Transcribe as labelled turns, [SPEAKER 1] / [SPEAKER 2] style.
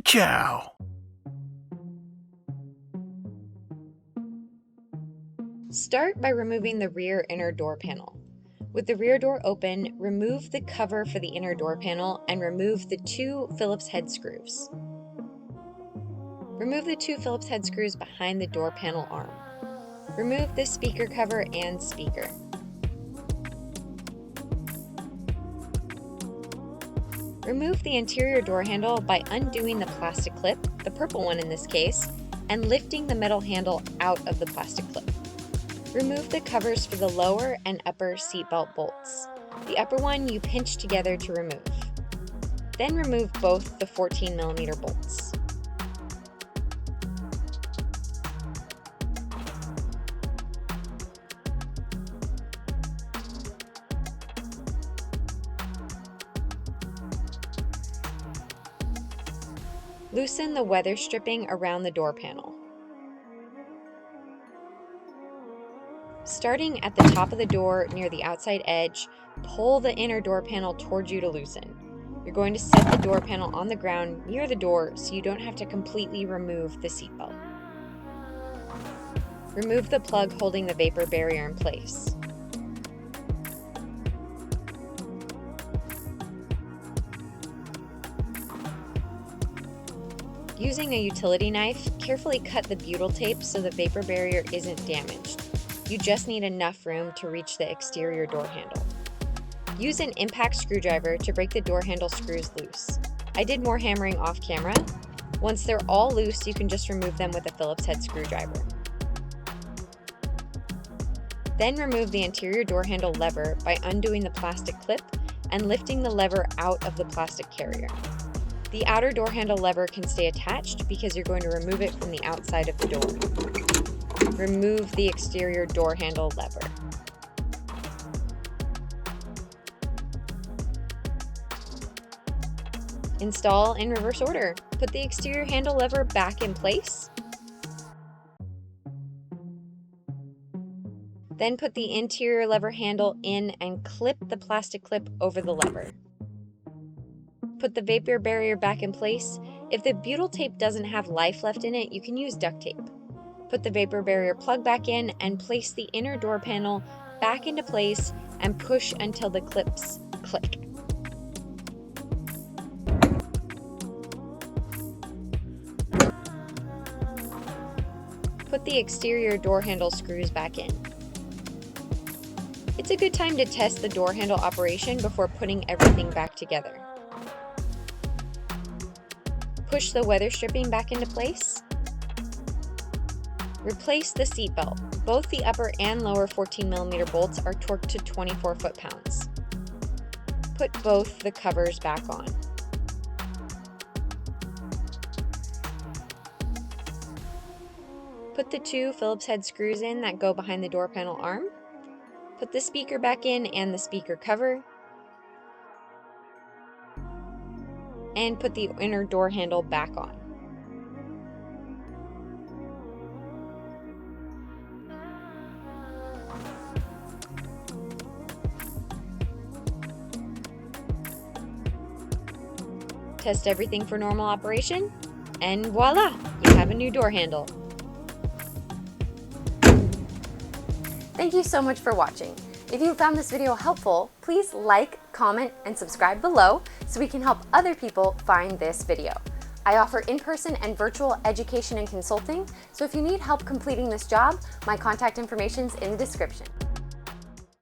[SPEAKER 1] Ciao!
[SPEAKER 2] Start by removing the rear inner door panel. With the rear door open, remove the cover for the inner door panel and remove the 2 Phillips head screws. Remove the 2 Phillips head screws behind the door panel arm. Remove the speaker cover and speaker. Remove the interior door handle by undoing the plastic clip, the purple one in this case, and lifting the metal handle out of the plastic clip. Remove the covers for the lower and upper seatbelt bolts. The upper one you pinch together to remove. Then remove both the 14mm bolts. Loosen the weather stripping around the door panel. Starting at the top of the door near the outside edge, pull the inner door panel towards you to loosen. You're going to set the door panel on the ground near the door so you don't have to completely remove the seatbelt. Remove the plug holding the vapor barrier in place. Using a utility knife, carefully cut the butyl tape so the vapor barrier isn't damaged. You just need enough room to reach the exterior door handle. Use an impact screwdriver to break the door handle screws loose. I did more hammering off camera. Once they're all loose, you can just remove them with a Phillips head screwdriver. Then remove the interior door handle lever by undoing the plastic clip and lifting the lever out of the plastic carrier. The outer door handle lever can stay attached because you're going to remove it from the outside of the door. Remove the exterior door handle lever. Install in reverse order. Put the exterior handle lever back in place. Then put the interior lever handle in and clip the plastic clip over the lever. Put the vapor barrier back in place. If the butyl tape doesn't have life left in it, you can use duct tape. Put the vapor barrier plug back in and place the inner door panel back into place and push until the clips click. Put the exterior door handle screws back in. It's a good time to test the door handle operation before putting everything back together. Push the weather stripping back into place. Replace the seat belt. Both the upper and lower 14mm bolts are torqued to 24 foot-pounds. Put both the covers back on. Put the 2 Phillips head screws in that go behind the door panel arm. Put the speaker back in and the speaker cover. And put the inner door handle back on. Test everything for normal operation, and voila, you have a new door handle.
[SPEAKER 3] Thank you so much for watching. If you found this video helpful, please like, comment, and subscribe below so we can help other people find this video. I offer in-person and virtual education and consulting, so if you need help completing this job, my contact information is in the description.